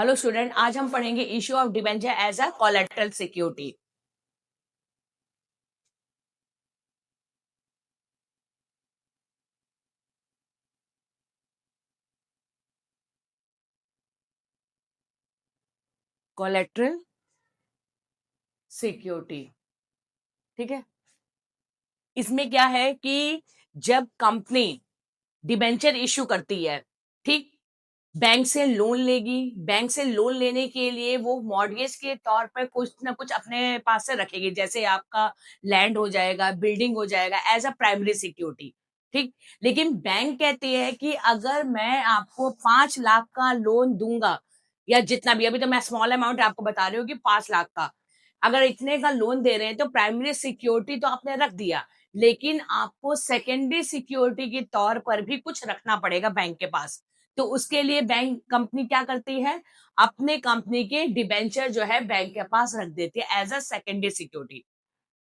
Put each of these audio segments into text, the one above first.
Hello student, आज हम पढ़ेंगे issue of debenture as a collateral security. Collateral security, ठीक है। इसमें क्या है कि जब कंपनी डिबेंचर इश्यू करती है, ठीक, बैंक से लोन लेगी। बैंक से लोन लेने के लिए वो मॉर्गेज के तौर पर कुछ ना कुछ अपने पास से रखेगी, जैसे आपका लैंड हो जाएगा, बिल्डिंग हो जाएगा, एज अ प्राइमरी सिक्योरिटी, ठीक। लेकिन बैंक कहती है कि अगर मैं आपको 5 लाख का लोन दूंगा, या जितना भी, अभी तो मैं स्मॉल अमाउंट आपको बता रही हूँ कि 5 लाख का, अगर इतने का लोन दे रहे हैं तो प्राइमरी सिक्योरिटी तो आपने रख दिया, लेकिन आपको सेकेंडरी सिक्योरिटी के तौर पर भी कुछ रखना पड़ेगा बैंक के पास। तो उसके लिए बैंक कंपनी क्या करती है, अपने कंपनी के डिबेंचर जो है बैंक के पास रख देती है as a secondary security.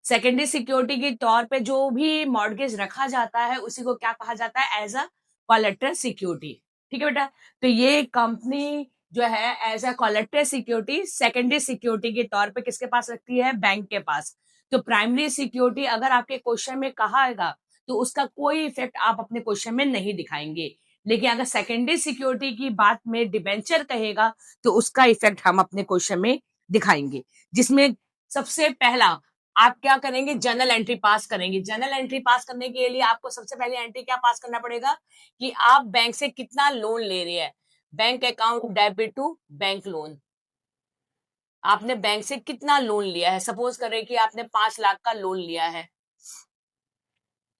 Secondary security के तौर पे जो भी मॉर्गेज रखा जाता है उसी को क्या कहा जाता है, एज अ कोलेटरल सिक्योरिटी, ठीक है बेटा। तो ये कंपनी जो है as a collateral security secondary security के तौर पे किसके पास रखती है, बैंक के पास। तो प्राइमरी सिक्योरिटी अगर आपके क्वेश्चन में कहा आएगा तो उसका कोई इफेक्ट आप अपने क्वेश्चन में नहीं दिखाएंगे, लेकिन अगर सेकेंडरी सिक्योरिटी की बात में डिबेंचर कहेगा तो उसका इफेक्ट हम अपने क्वेश्चन में दिखाएंगे, जिसमें सबसे पहला आप क्या करेंगे, जर्नल एंट्री पास करेंगे। जर्नल एंट्री पास करने के लिए आपको सबसे पहले एंट्री क्या पास करना पड़ेगा कि आप बैंक से कितना लोन ले रहे हैं। Bank account debit to bank loan, आपने बैंक से कितना लोन लिया है। सपोज करें कि आपने 5 लाख का लोन लिया है,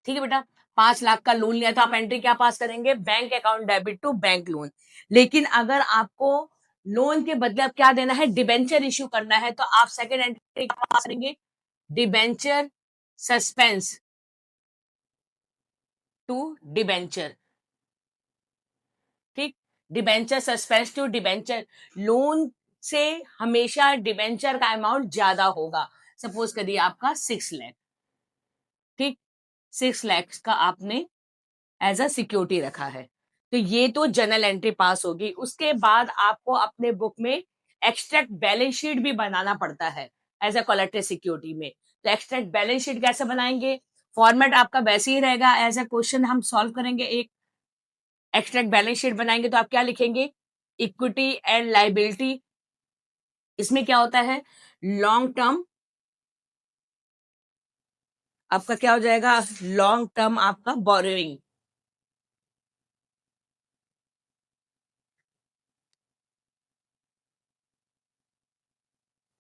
ठीक है बेटा। 5 लाख का लोन लिया तो आप एंट्री क्या पास करेंगे, bank account debit to bank loan. लेकिन अगर आपको लोन के बदले आप क्या देना है, डिबेंचर इश्यू करना है, तो आप सेकेंड एंट्री क्या पास करेंगे, डिबेंचर सस्पेंस टू डिबेंचर, ठीक। Debenture suspense to debenture, loan से हमेशा डिबेंचर का अमाउंट ज्यादा होगा। सपोज करिए आपका 6 लाख, ठीक, 6 लाख का आपने एज अ सिक्योरिटी रखा है। तो ये तो जनरल एंट्री पास होगी। उसके बाद आपको अपने बुक में एक्सट्रैक्ट बैलेंस शीट भी बनाना पड़ता है एज अ कोलेटरल सिक्योरिटी में। तो एक्सट्रैक्ट बैलेंस शीट कैसे बनाएंगे, फॉर्मेट आपका वैसे ही रहेगा। एज अ क्वेश्चन हम सॉल्व करेंगे, एक एक्सट्रैक्ट बैलेंस शीट बनाएंगे तो आप क्या लिखेंगे, इक्विटी एंड लाइबिलिटी। इसमें क्या होता है, लॉन्ग टर्म आपका क्या हो जाएगा, लॉन्ग टर्म आपका बोरोइंग,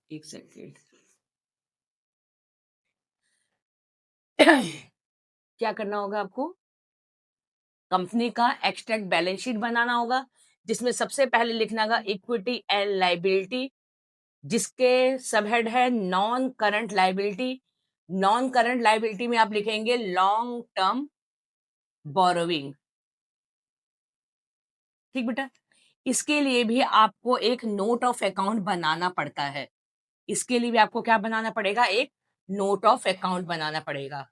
एक सेकेंड क्या करना होगा आपको, कंपनी का एक्सट्रैक्ट बैलेंस शीट बनाना होगा, जिसमें सबसे पहले लिखना होगा इक्विटी एंड लाइबिलिटी, जिसके सबहेड है non current liability. Non current liability में आप लिखेंगे लॉन्ग टर्म बोरोइंग, ठीक बेटा। इसके लिए भी आपको एक नोट ऑफ अकाउंट बनाना पड़ता है। इसके लिए भी आपको क्या बनाना पड़ेगा, एक नोट ऑफ अकाउंट बनाना पड़ेगा।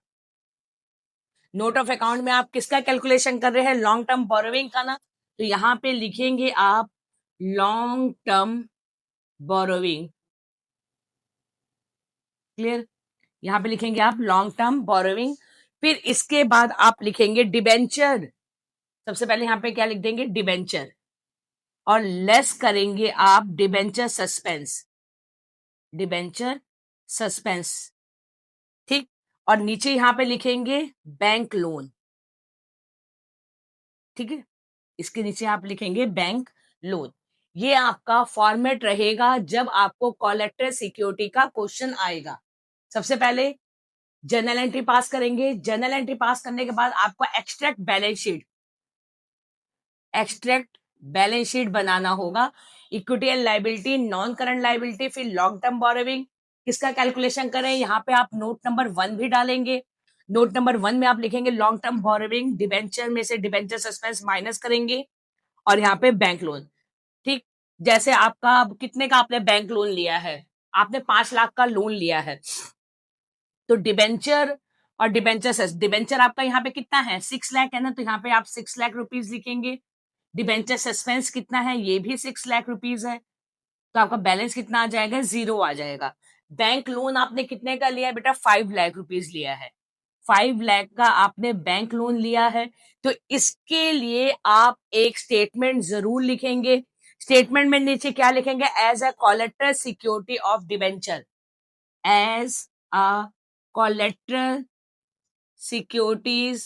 नोट ऑफ अकाउंट में आप किसका कैलकुलेशन कर रहे हैं, लॉन्ग टर्म बोरोइंग का ना। तो यहां पे लिखेंगे आप लॉन्ग टर्म बोरोइंग, क्लियर। यहां पे लिखेंगे आप लॉन्ग टर्म बोरोइंग। फिर इसके बाद आप लिखेंगे डिबेंचर। सबसे पहले यहां पे क्या लिख देंगे, डिबेंचर, और लेस करेंगे आप डिबेंचर सस्पेंस, डिबेंचर सस्पेंस, ठीक। और नीचे यहां पे लिखेंगे बैंक लोन, ठीक है। इसके नीचे आप लिखेंगे बैंक लोन। ये आपका फॉर्मेट रहेगा जब आपको कोलेटरल सिक्योरिटी का क्वेश्चन आएगा। सबसे पहले जर्नल एंट्री पास करेंगे। जर्नल एंट्री पास करने के बाद आपको extract balance sheet, extract balance sheet बनाना होगा। Equity and liability, non current liability, फिर लॉन्ग टर्म बोरोइंग, किसका कैलकुलेशन करें। यहाँ पे आप नोट नंबर 1 भी डालेंगे। नोट नंबर 1 में आप लिखेंगे लॉन्ग टर्म बोरोइंग, डिबेंचर में से डिबेंचर सस्पेंस माइनस करेंगे, और यहाँ पे बैंक लोन, ठीक। जैसे आपका कितने का आपने बैंक लोन लिया है, आपने 5 लाख का लोन लिया है, तो डिबेंचर और डिबेंचर आपका यहाँ पे कितना है, 6 लाख है ना, तो यहाँ पे आप 6 लाख रुपीज लिखेंगे। डिबेंचर सस्पेंस कितना है, ये भी 6 लाख रुपीज है, तो आपका बैलेंस कितना आ जाएगा, 0 आ जाएगा। बैंक लोन आपने कितने का लिया है बेटा, 5 लाख रुपीज लिया है, 5 लाख का आपने बैंक लोन लिया है। तो इसके लिए आप एक स्टेटमेंट जरूर लिखेंगे। स्टेटमेंट में नीचे क्या लिखेंगे, as a collateral security of debenture, as a collateral securities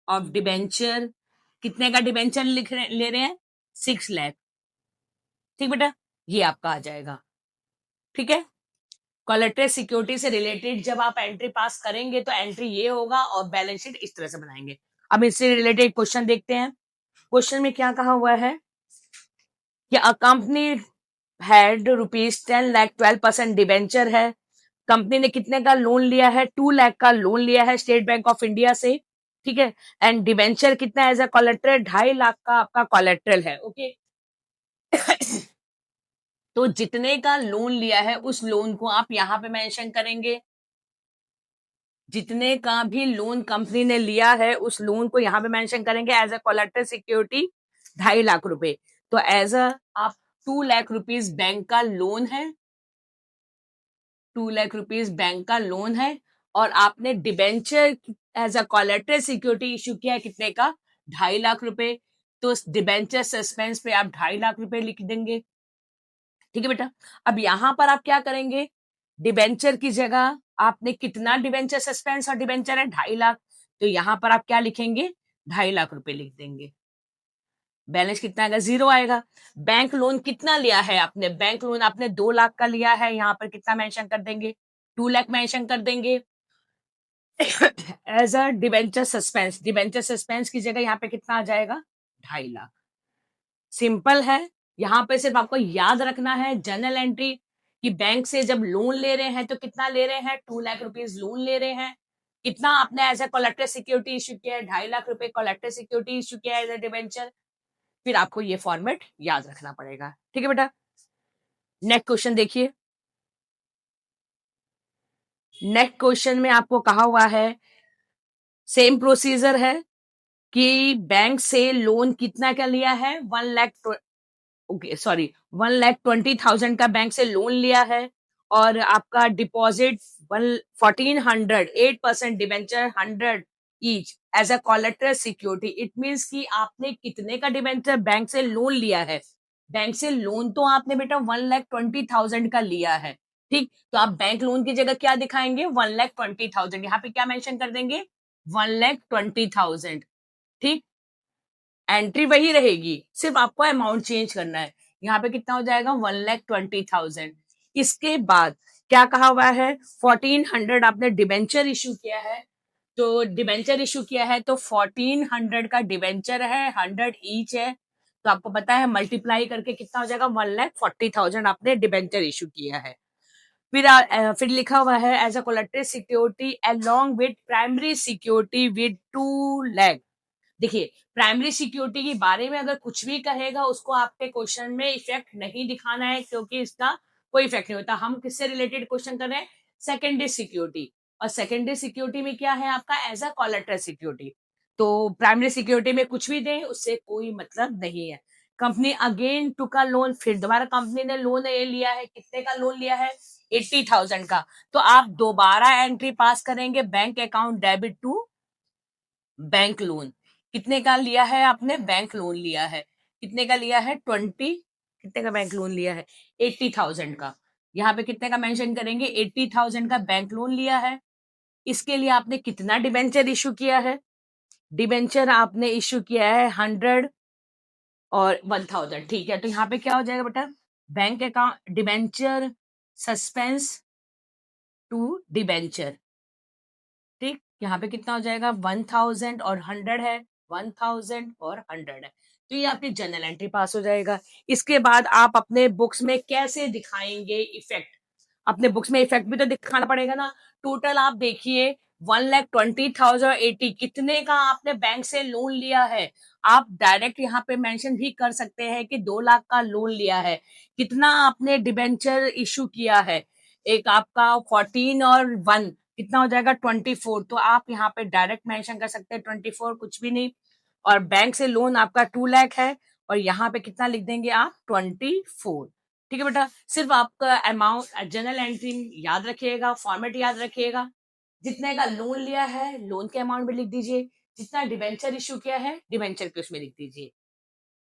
of debenture. कितने का डिबेंचर ले रहे हैं, 6 लाख। ठीक बेटा, ये आपका आ जाएगा। ठीक है, कोलेटरल सिक्योरिटी से रिलेटेड जब आप एंट्री पास करेंगे तो एंट्री ये होगा और बैलेंस शीट इस तरह से बनाएंगे। अब इससे रिलेटेड क्वेश्चन देखते हैं। क्वेश्चन में क्या कहा हुआ है कि a company had ₹10 lakh 12% debenture है। कंपनी ने कितने का लोन लिया है, 2 लाख का लोन लिया है स्टेट बैंक ऑफ इंडिया से। ठीक है, एंड डिबेंचर कितना है एज अ कोलेटरल, 2.5 लाख का आपका कोलेटरल है। ओके तो जितने का लोन लिया है उस लोन को आप यहां पे मेंशन करेंगे। जितने का भी लोन कंपनी ने लिया है उस लोन को यहां पे मेंशन करेंगे as a collateral security, 2.5 lakh रुपए। तो एज अ आप 2 लाख रुपीज बैंक का लोन है, 2 लाख रुपीज बैंक का लोन है, और आपने debenture as a collateral security issue किया है कितने का, 2.5 लाख रुपए। तो डिबेंचर सस्पेंस पे आप 2.5 लाख रुपए लिख देंगे। ठीक है बेटा, अब यहां पर आप क्या करेंगे, डिबेंचर की जगह आपने कितना डिबेंचर सस्पेंस और डिबेंचर है, 2.5 लाख, तो यहां पर आप क्या लिखेंगे, 2.5 लाख रुपए लिख देंगे। बैलेंस कितना आएगा, 0 आएगा। बैंक लोन कितना लिया है आपने, बैंक लोन आपने 2 लाख का लिया है, यहाँ पर कितना मेंशन कर देंगे, 2 लाख मेंशन कर देंगे as a debenture suspense. Debenture suspense की जगह यहाँ पे कितना आ जाएगा, 2.5 लाख। सिंपल है, यहाँ पे सिर्फ आपको याद रखना है जर्नल एंट्री कि बैंक से जब लोन ले रहे हैं तो कितना ले रहे हैं, 2 लाख रुपीज लोन ले रहे हैं। कितना आपने as a collateral security issue किया है, 2.5 लाख रुपए कोलेक्टर सिक्योरिटी इश्यू किया है एज ए डिबेंचर। फिर आपको ये फॉर्मेट याद रखना पड़ेगा। ठीक है बेटा, नेक्स्ट क्वेश्चन देखिए। नेक्स्ट क्वेश्चन में आपको कहा हुआ है, सेम प्रोसीजर है कि बैंक से लोन कितना का लिया है, 1,20,000 का बैंक से लोन लिया है, और आपका deposit 1,400, 8% debenture 100 each as a collateral security. It means कि आपने कितने का डिबेंचर बैंक से लोन लिया है। बैंक से लोन तो आपने बेटा 1,20,000 का लिया है। ठीक, तो आप बैंक लोन की जगह क्या दिखाएंगे, 1,20,000, यहाँ पे क्या मेंशन कर देंगे, 1,20,000। ठीक, एंट्री वही रहेगी, सिर्फ आपको अमाउंट चेंज करना है। यहाँ पे कितना हो जाएगा, 1,20,000। इसके बाद क्या कहा हुआ है, 1,400 आपने डिबेंचर इशू किया है। तो डिबेंचर इशू किया है तो 1,400 का डिबेंचर है, 100 ईच है, तो आपको पता है मल्टीप्लाई करके कितना हो जाएगा, 1,40,000 आपने डिबेंचर इशू किया है। फिर लिखा हुआ है as a collected security along with primary security with 2 lakh. देखिए, प्राइमरी सिक्योरिटी के बारे में अगर कुछ भी कहेगा उसको आपके क्वेश्चन में इफेक्ट नहीं दिखाना है, क्योंकि इसका कोई इफेक्ट नहीं होता। हम किससे रिलेटेड क्वेश्चन कर रहे हैं, सेकेंडरी सिक्योरिटी, और सेकेंडरी सिक्योरिटी में क्या है आपका, एज अ कोलेटरल सिक्योरिटी। तो प्राइमरी सिक्योरिटी में कुछ भी दें उससे कोई मतलब नहीं है। कंपनी अगेन टुक अ लोन, फिर दोबारा कंपनी ने लोन ये लिया है, कितने का लोन लिया है, 80,000 का। तो आप दोबारा एंट्री पास करेंगे, bank account debit to bank loan. कितने का लिया है आपने, बैंक लोन लिया है, कितने का लिया है, 20, कितने का बैंक लोन लिया है, 80,000 का। यहाँ पे कितने का मेंशन करेंगे, 80,000 का बैंक लोन लिया है। इसके लिए आपने कितना डिबेंचर इशू किया है, डिबेंचर आपने इशू किया है 100 और 1,000। ठीक है, तो यहाँ पे क्या हो जाएगा बेटा, bank account debenture suspense to debenture. ठीक, यहाँ पे कितना हो जाएगा, 1,000 और 100 है, 1,000 और 100 है, तो ये आपकी जनरल एंट्री पास हो जाएगा। इसके बाद आप अपने बुक्स में कैसे दिखाएंगे इफेक्ट, अपने बुक्स में इफेक्ट भी तो दिखाना पड़ेगा ना। टोटल आप देखिए 1,20,080, कितने का आपने बैंक से लोन लिया है। आप डायरेक्ट यहाँ पे मेंशन भी कर सकते हैं कि 2 लाख का लोन लिया है। कितना आपने डिबेंचर इशू किया है, एक आपका 14 और 1 कितना हो जाएगा, 24। तो आप यहाँ पे डायरेक्ट मेंशन कर सकते हैं 24, कुछ भी नहीं। और बैंक से लोन आपका 2 लाख है और यहाँ पे कितना लिख देंगे आप 24। ठीक है बेटा, सिर्फ आपका अमाउंट जनरल एंट्री याद रखिएगा, फॉर्मेट याद रखिएगा। जितने का लोन लिया है लोन के अमाउंट में लिख दीजिए, जितना डिबेंचर इशू किया है डिबेंचर के उसमें लिख दीजिए।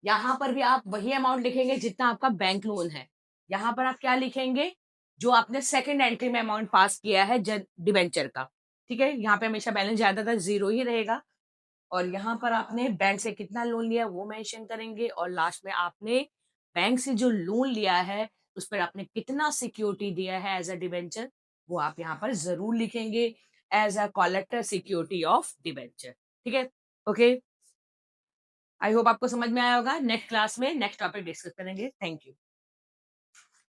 यहाँ पर भी आप वही अमाउंट लिखेंगे जितना आपका बैंक लोन है। यहाँ पर आप क्या लिखेंगे, जो आपने सेकंड एंट्री में अमाउंट पास किया है डिबेंचर का। ठीक है, यहाँ पे हमेशा बैलेंस ज्यादातर 0 ही रहेगा। और यहाँ पर आपने बैंक से कितना लोन लिया वो मेंशन करेंगे, और लास्ट में आपने बैंक से जो लोन लिया है उस पर आपने कितना सिक्योरिटी दिया है एज अ डिबेंचर, वो आप यहाँ पर जरूर लिखेंगे as a collector security of debenture. ठीक है, ओके, आई होप आपको समझ में आया होगा। नेक्स्ट क्लास में नेक्स्ट टॉपिक डिस्कस करेंगे। Thank you.